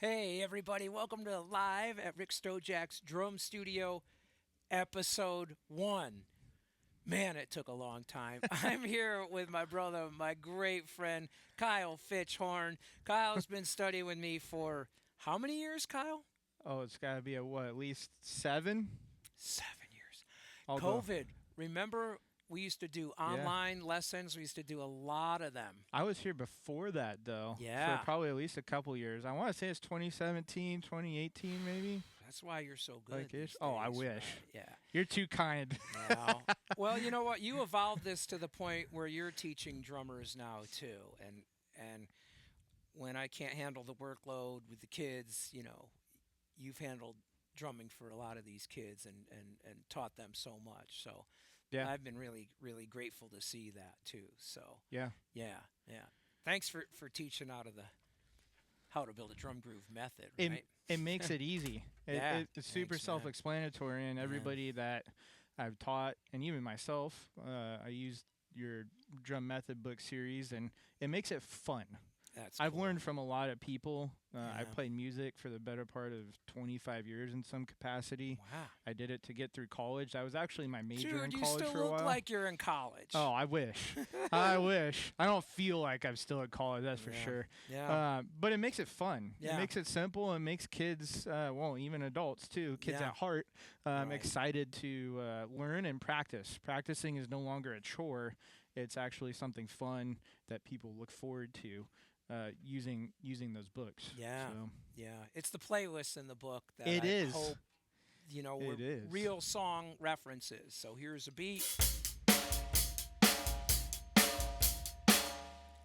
Hey, everybody, welcome to Live at Rick Stojak's Drum Studio, Episode 1. Man, it took a long time. I'm here with my brother, my great friend, Kyle Fitchhorn. Kyle's been studying with me for how many years, Kyle? Oh, it's got to be at least seven? 7 years. Although, COVID. Remember, we used to do yeah. online lessons, we used to do a lot of them. I was here before that, though, for Yeah, probably at least a couple years. I want to say it's 2017, 2018, maybe. that's why you're so good Like ish. these Oh, I days, wish. right? Yeah. You're too kind. Well, well, you know what? You evolved this to the point where you're teaching drummers now too, and when I can't handle the workload with the kids, you've handled drumming for a lot of these kids and taught them so much. So Yeah. I've been really grateful to see that too. So Yeah. yeah. Thanks for teaching out of the how to build a drum groove method, It right? it makes it easy. Yeah. It's super Thanks, man. self-explanatory, and Yeah. everybody that I've taught, and even myself, I used your drum method book series, and it makes it fun. That's I've cool. learned from a lot of people. I Yeah. played music for the better part of 25 years in some capacity. Wow. I did it to get through college. That was actually my major in Dude, you college still for a look while. like you're in college. Oh, I wish. I wish. I don't feel like I'm still at college, that's for Yeah. sure. Yeah. But it makes it fun. It Yeah. makes it simple. It makes kids, well, even adults too, kids Yeah. at heart, Right. excited to learn and practice. Practicing is no longer a chore. It's actually something fun that people look forward to using those books. Yeah. So Yeah. It's the playlists in the book that it I is. hope, were It is. real song references. So here's a beat.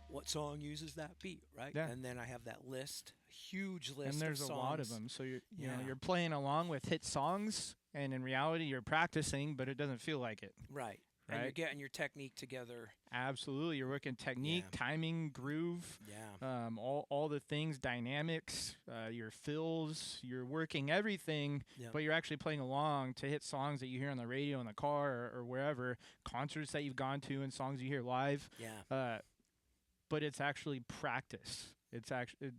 What song uses that beat, right? Yeah. And then I have that list, a huge And list of there's a lot of songs. them. So Yeah. you're playing along with hit songs, and in reality you're practicing, but it doesn't feel like it, Right. And you're right? getting your technique together. Absolutely, you're working technique, Yeah. timing, groove, Yeah. all the things, dynamics, your fills. You're working everything, Yeah. but you're actually playing along to hit songs that you hear on the radio in the car or wherever, concerts that you've gone to, and songs you hear live. Yeah. But it's actually practice. It's actually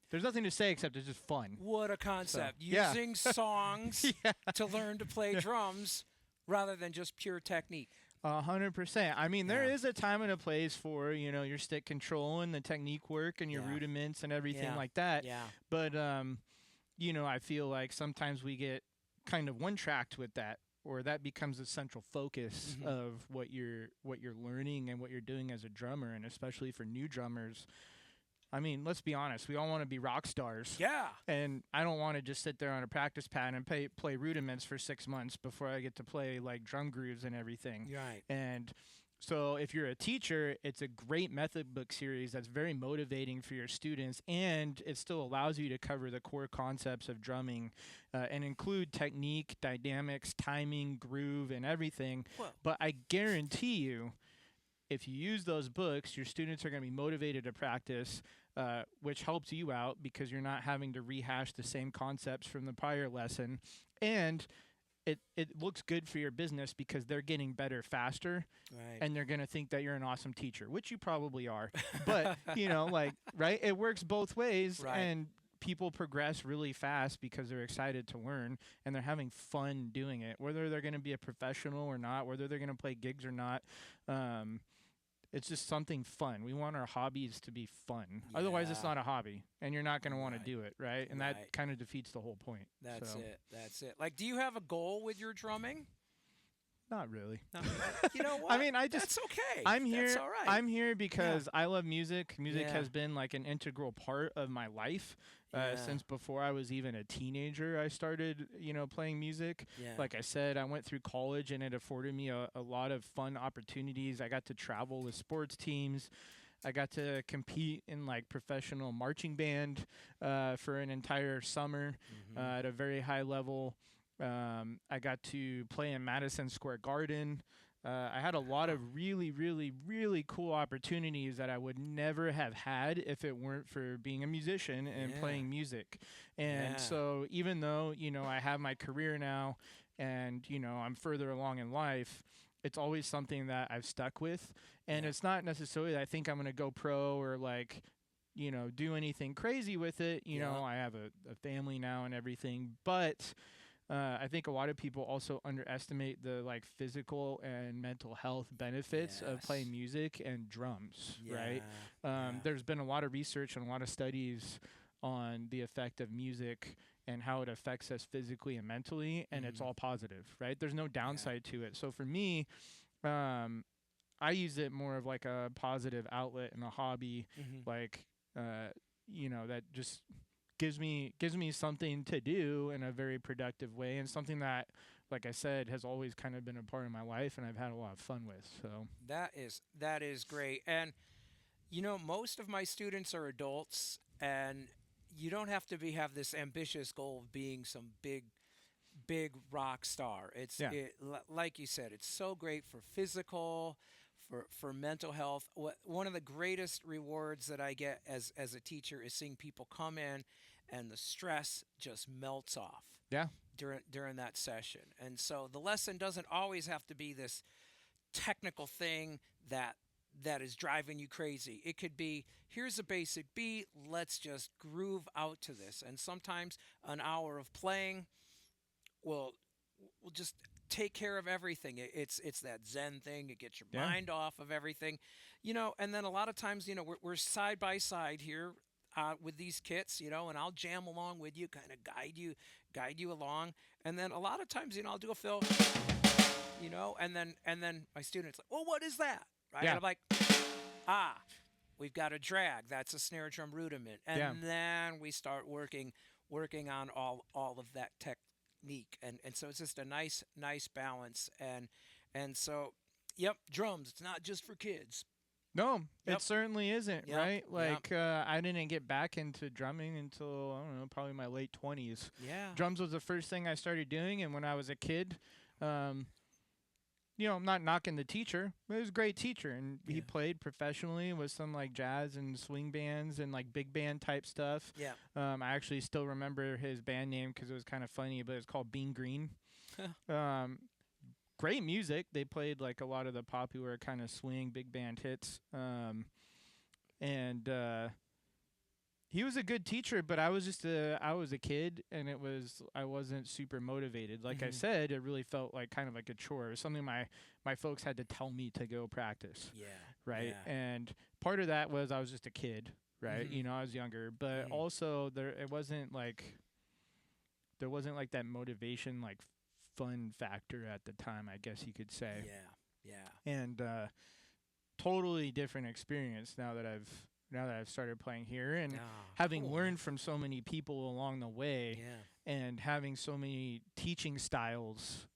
there's nothing to say except it's just fun. What a So concept. yeah, Using songs yeah, to learn to play drums rather than just pure technique. 100%. I mean, there Yeah. is a time and a place for your stick control and the technique work and your Yeah. rudiments and everything Yeah. like that. Yeah. But I feel like sometimes we get kind of one tracked with that, or that becomes the central focus Mhm. of what you're learning and what you're doing as a drummer, and especially for new drummers. I mean, let's be honest. We all want to be rock stars. Yeah. And I don't want to just sit there on a practice pad and play rudiments for 6 months before I get to play like drum grooves and everything. Right. And so if you're a teacher, it's a great method book series that's very motivating for your students, and it still allows you to cover the core concepts of drumming and include technique, dynamics, timing, groove, and everything. Well, But I guarantee you, if you use those books, your students are going to be motivated to practice, which helps you out because you're not having to rehash the same concepts from the prior lesson. And it looks good for your business because they're getting better faster, right. and they're going to think that you're an awesome teacher, which you probably are. But, right? It works both ways. Right. And people progress really fast because they're excited to learn and they're having fun doing it, whether they're going to be a professional or not, whether they're going to play gigs or not. It's just something fun. We want our hobbies to be fun. Otherwise, it's Yeah. not a hobby, and you're not going to want to Right. do it, right? And Right. that kind of defeats the whole point. That's So, it. That's it. Like, do you have a goal with your drumming? not really. No. You know what? I mean, That's okay. I'm here. That's all right. I'm here because I love music. Music Yeah. has been like an integral part of my life Yeah. since before I was even a teenager. I started, playing music. Yeah. Like I said, I went through college, and it afforded me a lot of fun opportunities. I got to travel with sports teams. I got to compete in like professional marching band for an entire summer at a very high level. I got to play in Madison Square Garden. I had a lot of really, really, really cool opportunities that I would never have had if it weren't for being a musician and Yeah. playing music. And Yeah. so even though, I have my career now and, I'm further along in life, it's always something that I've stuck with. And Yeah. it's not necessarily that I think I'm going to go pro or like do anything crazy with it. Yeah. I have a family now and everything, but I think a lot of people also underestimate the like physical and mental health benefits of Yes. playing music and drums, right? Yeah. Yeah. There's been a lot of research and a lot of studies on the effect of music and how it affects us physically and mentally, and it's Mhm. all positive, right? There's no Yeah. downside to it. So for me, um, I use it more of like a positive outlet and a hobby, Mhm. like that just gives me something to do in a very productive way, and something that, like I said, has always kind of been a part of my life, and I've had a lot of fun with. So That is great. And most of my students are adults, and you don't have to be have this ambitious goal of being some big rock star. yeah, Like you said, it's so great for physical, for mental health. One of the greatest rewards that I get as a teacher is seeing people come in and the stress just melts off yeah, during that session. And so the lesson doesn't always have to be this technical thing that is driving you crazy. It could be, here's a basic beat, let's just groove out to this. And sometimes an hour of playing will will just take care of everything. It's that Zen thing. It gets your yeah, mind off of everything, And then a lot of times, we're side by side here with these kits, and I'll jam along with you, kind of guide you along. And then a lot of times, I'll do a fill, and then my students like, well, what is that, right? And yeah, I'm like, ah, we've got a drag. That's a snare drum rudiment, and yeah. then we start working on all of that technique, and so it's just a nice balance, and so, yep, drums. It's not just for kids. No, it Yep, certainly isn't, yep, right? yep, Like, I didn't get back into drumming until, I don't know, probably my late 20s. yeah, Drums was the first thing I started doing, and when I was a kid, um, I'm not knocking the teacher, but he was a great teacher, and yeah, he played professionally with some like jazz and swing bands and like big band type stuff. yeah. I actually still remember his band name because it was kind of funny, but it's called Bean Green. Um, Great music. They played like a lot of the popular kind of swing big band hits. And he was a good teacher, but I was a kid, and I wasn't super motivated. Like I Hmm. said, it really felt like kind of like a chore. It was something my folks had to tell me to go practice, Yeah, right? yeah. And part of that was I was just a kid, right? Hmm. I was younger, but Hmm. also there wasn't like that motivation, like fun factor at the time, I guess you could say. Yeah, yeah. And totally different experience now that I've started playing here, and Ah, having cool, man. learned from so many people along the way, Yeah. and having so many teaching styles,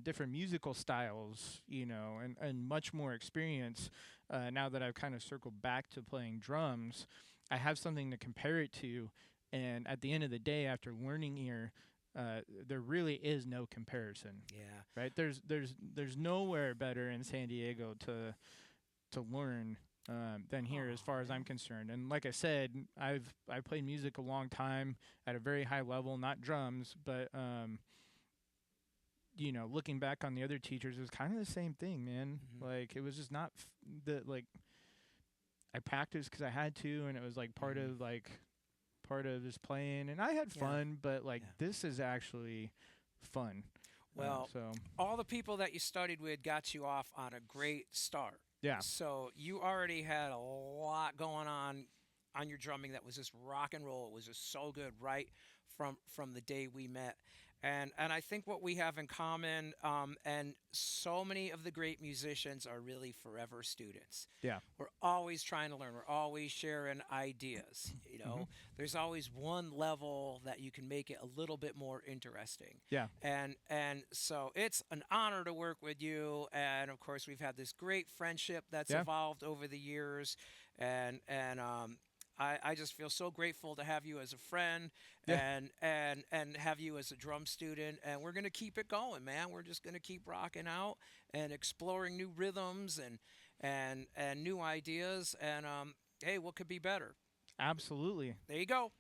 different musical styles, and much more experience. Now that I've kind of circled back to playing drums, I have something to compare it to. And at the end of the day, after learning here, there really is no comparison, Yeah. right? There's nowhere better in San Diego to learn than here, as Oh, far as I'm man. concerned. And like I said, I played music a long time at a very high level, not drums, but looking back on the other teachers, it was kind of the same thing, man. Hmm. Like it was just not the like I practiced because I had to, and it was like part Hmm. of just playing, and I had Yeah, fun, but like yeah. this is actually fun. Well, So all the people that you studied with got you off on a great start. yeah, So you already had a lot going on your drumming that was just rock and roll. It was just so good right from the day we met. And I think what we have in common, and so many of the great musicians are really forever students. yeah, We're always trying to learn. We're always sharing ideas. hmm, There's always one level that you can make it a little bit more interesting. yeah, And so it's an honor to work with you. And of course, we've had this great friendship that's yeah, evolved over the years. And I just feel so grateful to have you as a friend yeah. and have you as a drum student. And we're gonna keep it going, man. We're just gonna keep rocking out and exploring new rhythms and new ideas. And hey, what could be better? Absolutely. There you go.